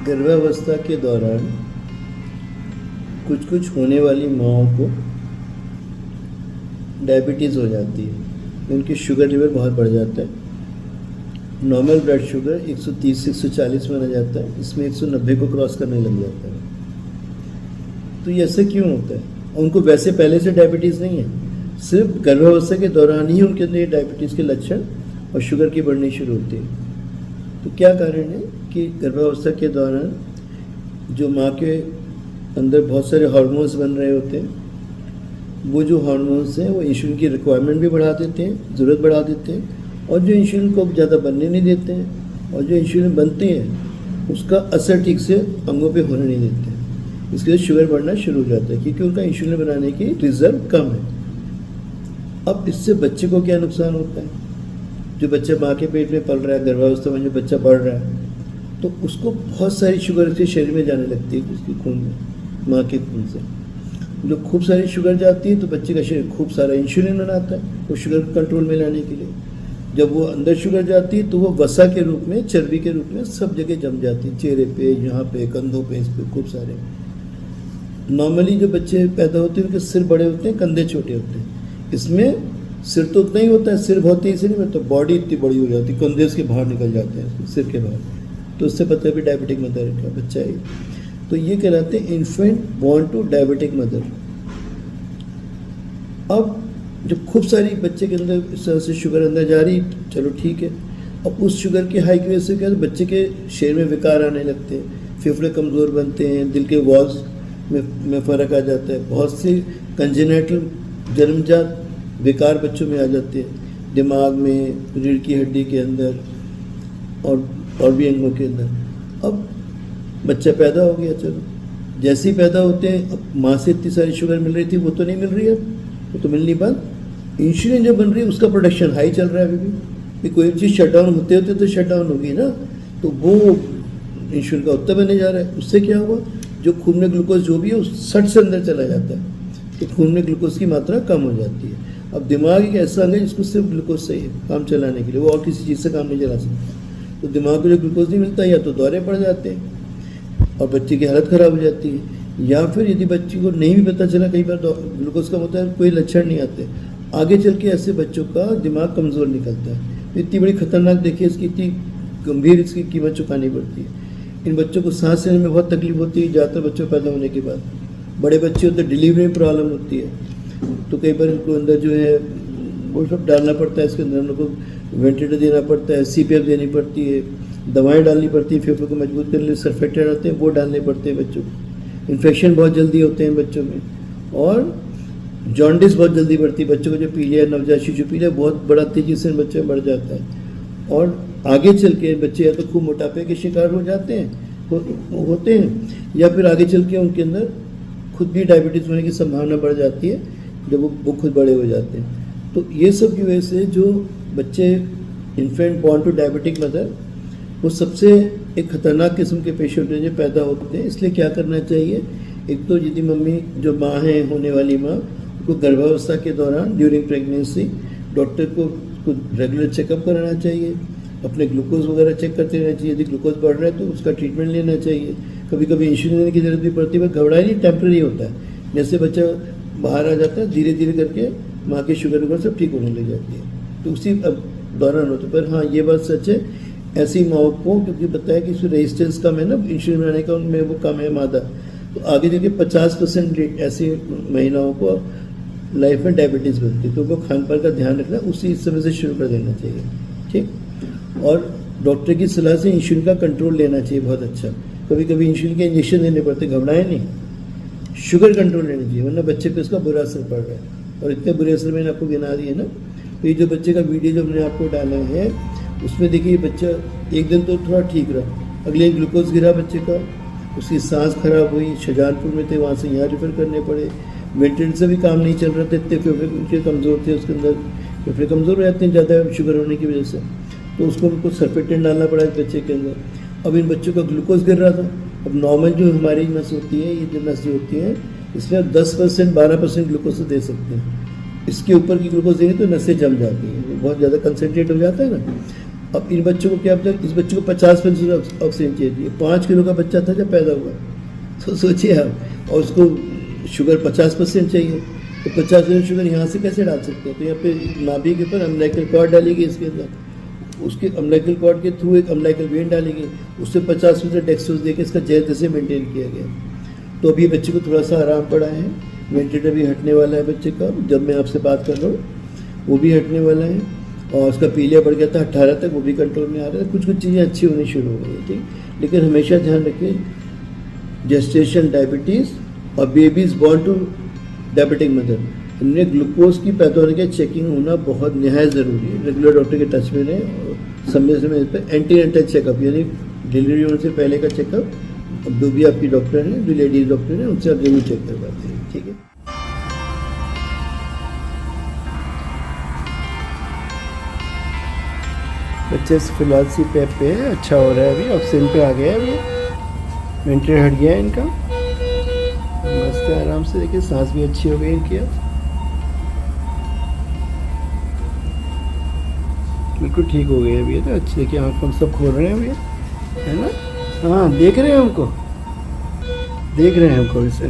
गर्भावस्था के दौरान कुछ कुछ होने वाली माँओं को डायबिटीज़ हो जाती है, उनकी शुगर लेवल बहुत बढ़ जाता है। नॉर्मल ब्लड शुगर 130 से 140 माना जाता है, इसमें 190 को क्रॉस करने लग जाता है। तो ये ऐसा क्यों होता है? उनको वैसे पहले से डायबिटीज़ नहीं है, सिर्फ गर्भावस्था के दौरान ही उनके अंदर डायबिटीज़ के लक्षण और शुगर की बढ़नी शुरू होती है। तो क्या कारण है कि गर्भावस्था के दौरान जो माँ के अंदर बहुत सारे हार्मोन्स बन रहे होते हैं, वो जो हार्मोन्स हैं वो इंसुलिन की रिक्वायरमेंट भी बढ़ा देते हैं, ज़रूरत बढ़ा देते हैं, और जो इंसुलिन को ज़्यादा बनने नहीं देते हैं, और जो इंसुलिन बनते हैं उसका असर ठीक से अंगों पे होने नहीं देते हैं। इसके लिए शुगर बढ़ना शुरू हो जाता है क्योंकि उनका इंसुलिन बनाने की रिजर्व कम है। अब इससे बच्चे को क्या नुकसान होता है? जो बच्चा माँ के पेट में पल रहा है, गर्भावस्था में जो बच्चा बढ़ रहा है, तो उसको बहुत सारी शुगर उसके शरीर में जाने लगती है, उसके खून में, माँ के खून से जो खूब सारी शुगर जाती है तो बच्चे का शरीर खूब सारा इंसुलिन बनाता है वो शुगर कंट्रोल में लाने के लिए। जब वो अंदर शुगर जाती है तो वो वसा के रूप में, चर्बी के रूप में सब जगह जम जाती है, चेहरे पे, यहाँ पे, कंधों पे, इस पे खूब सारे। नॉर्मली जो बच्चे पैदा होते हैं उनके सिर बड़े होते हैं, कंधे छोटे होते हैं। इसमें सिर तो उतना ही होता है, सिर बहुत तेजी से नहीं बढ़ता, बॉडी इतनी बड़ी हो जाती है, कंधे उसके बाहर निकल जाते हैं सिर के बाहर। तो उससे पता है भी डायबिटिक मदर का बच्चा है। तो ये कहलाते हैं infant born to diabetic mother. अब जब खूब सारी बच्चे के अंदर इस तरह से शुगर अंदर जा रही, चलो ठीक है। अब उस शुगर की हाई की वजह से क्या, बच्चे के शरीर में विकार आने लगते हैं, फेफड़े कमज़ोर बनते हैं, दिल के वॉल्स में फ़र्क आ जाता है, बहुत सी कंजेनेटल जन्मजात विकार बच्चों में आ जाते हैं, दिमाग में, रीढ़ की हड्डी के अंदर और भी अंगों के अंदर। अब बच्चा पैदा हो गया, चलो जैसे ही पैदा होते हैं, अब माँ से इतनी सारी शुगर मिल रही थी वो तो नहीं मिल रही है, वो तो मिलनी बंद। इंसुलिन जो बन रही है उसका प्रोडक्शन हाई चल रहा है अभी भी। कोई चीज़ शट डाउन होते होते तो शट डाउन होगी ना, तो वो इंसुलिन का उत्तर बने जा रहा है। उससे क्या हुआ, जो खून में ग्लूकोज जो भी है उस 60 से अंदर चला जाता है, तो खून में ग्लूकोज की मात्रा कम हो जाती है। अब दिमाग एक ऐसा अंग है जिसको सिर्फ ग्लूकोज चाहिए काम चलाने के लिए, वो और किसी चीज़ से काम नहीं चला सकता। तो दिमाग को जो ग्लूकोज नहीं मिलता, या तो दौरे पड़ जाते हैं और बच्चे की हालत ख़राब हो जाती है, या फिर यदि बच्चे को नहीं भी पता चला, कई बार ग्लूकोज कम होता है, कोई लक्षण नहीं आते, आगे चल के ऐसे बच्चों का दिमाग कमज़ोर निकलता है। इतनी बड़ी खतरनाक देखिए, इसकी इतनी गंभीर इसकी कीमत चुकानी पड़ती है। इन बच्चों को सांस लेने में बहुत तकलीफ होती है, ज़्यादातर बच्चों पैदा होने के बाद। बड़े बच्चे होते हैं डिलीवरी में प्रॉब्लम होती है, तो कई बार इनको अंदर जो है वो सब डालना पड़ता है, इसके अंदर हम लोग को वेंटिलेटर देना पड़ता है, CPAP देनी पड़ती है, दवाएं डालनी पड़ती है, फेफड़ों को मजबूत करने के लिए सर्फेक्टेड आते हैं वो डालने पड़ते हैं बच्चों को। इन्फेक्शन बहुत जल्दी होते हैं बच्चों में, और जॉन्डिस बहुत जल्दी बढ़ती है बच्चों को। जो पीलिया, नवजात शिशु पीलिया बहुत बड़ा तेज़ी से बच्चे में बढ़ जाता है, और आगे चल के बच्चे या तो खूब मोटापे के शिकार हो जाते हैं, होते हैं, या फिर आगे चल के उनके अंदर खुद भी डायबिटीज़ होने की संभावना बढ़ जाती है जब वो खुद बड़े हो जाते हैं। तो ये सब की वजह से जो बच्चे infant born to diabetic mother, वो सबसे एक खतरनाक किस्म के पेशेंट जो पैदा होते हैं। इसलिए क्या करना चाहिए, एक तो यदि मम्मी जो माँ है, होने वाली माँ, उनको गर्भावस्था के दौरान ड्यूरिंग प्रेगनेंसी डॉक्टर को रेगुलर चेकअप कराना चाहिए, अपने ग्लूकोज वगैरह चेक करते रहना चाहिए। यदि ग्लूकोज बढ़ रहा है तो उसका ट्रीटमेंट लेना चाहिए। कभी कभी इंसुलिन लेने की जरूरत भी पड़ती है, पर घबराए नहीं, टेम्प्रेरी होता है। जैसे बच्चा बाहर आ जाता है, धीरे धीरे करके माँ की शुगर वगैरह सब ठीक होने लग जाती है, तो उसी दौरान होता है। पर हाँ, ये बात सच है, ऐसी माओ को, क्योंकि बताया कि इसमें रेजिस्टेंस कम है ना इंसुलिन बनाने का, उनमें वो कम है मादा, तो आगे जाके 50% ऐसी महिलाओं को लाइफ में डायबिटीज़ बनती है। तो उनको खान पान का ध्यान रखना उसी समय से शुरू कर देना चाहिए, ठीक। और डॉक्टर की सलाह से इंसुलिन का कंट्रोल लेना चाहिए बहुत अच्छा। कभी कभी इंसुलिन के इंजेक्शन देने पड़ते, घबराएं नहीं, शुगर कंट्रोल लेना चाहिए, वरना बच्चे पे इसका बुरा असर पड़ रहा है। और इतने बुरे असर मैंने आपको गिना दिए ना। तो ये जो बच्चे का वीडियो जो हमने आपको डाला है, उसमें देखिए बच्चा एक दिन तो थोड़ा ठीक रहा, अगले ग्लूकोज गिरा बच्चे का, उसकी सांस खराब हुई, शाहजहानपुर में थे, वहाँ से यहाँ रेफर करने पड़े, वेंटिलेटर से भी काम नहीं चल रहा था, इतने फेफड़े कमज़ोर थे, उसके अंदर फेफड़े कमज़ोर हो जाते हैं ज़्यादा शुगर होने की वजह से, तो उसको हमको सर्फेक्टेंट डालना पड़ा इस बच्चे के अंदर। अब इन बच्चों का ग्लूकोज गिर रहा था। अब नॉर्मल जो हमारी नस होती है, ये जो नस होती है, इसमें आप 10% 12% ग्लूकोज दे सकते हैं। इसके ऊपर की ग्लूकोज देंगे तो नसें जम जाती हैं, बहुत ज़्यादा कंसनट्रेट हो जाता है ना। अब इन बच्चों को क्या पता, इस बच्चे को 50% ऑक्सीजन चाहिए। 5 किलो का बच्चा था जब पैदा हुआ, तो सोचिए आप, और उसको शुगर 50% चाहिए, तो 50% शुगर यहाँ से कैसे डाल सकते हैं? तो यहाँ पे नाभि के ऊपर अम्बिलिकल कॉर्ड डालेगी, इसके अंदर उसके अम्बिलिकल कॉर्ड के थ्रू एक अम्बिलिकल वेन डालेगी, उससे 50% डेक्सट्रोज देकर इसका जैसे मेंटेन किया गया। तो अभी बच्चे को थोड़ा सा आराम पड़ा है, वेंटिलेटर भी हटने वाला है बच्चे का, जब मैं आपसे बात कर रहा हूँ वो भी हटने वाला है, और उसका पीलिया बढ़ गया था 18 तक, वो भी कंट्रोल में आ रहा है। कुछ कुछ चीज़ें अच्छी होनी शुरू हो गई है, ठीक। लेकिन हमेशा ध्यान रखें, जेस्टेशन डायबिटीज़ और babies born to diabetic mother, इनमें ग्लूकोज की पैदा होने की चेकिंग होना बहुत निहायत ज़रूरी है। रेगुलर डॉक्टर के टच में रहें, और समय समय पर एंटीनेटल चेकअप, यानी डिलीवरी होने से पहले का चेकअप, जो भी आपकी डॉक्टर हैं, जो लेडीज डॉक्टर हैं, उनसे आप जरूर चेक करवाते हैं, ठीक है। बच्चे फिलहाल सी पैप पे है, अच्छा हो रहा है, अभी ऑक्सीजन पे आ गया है, अभी वेंटिलेटर हट गया है इनका, मस्त है, आराम से। देखिए सांस भी अच्छी हो गई इनकी, अब बिल्कुल ठीक हो गई है अभी, तो अच्छी। देखिए आँख हम सब खोल रहे हैं अभी, है ना। हाँ देख रहे हैं हमको, देख रहे हैं हमको इस ये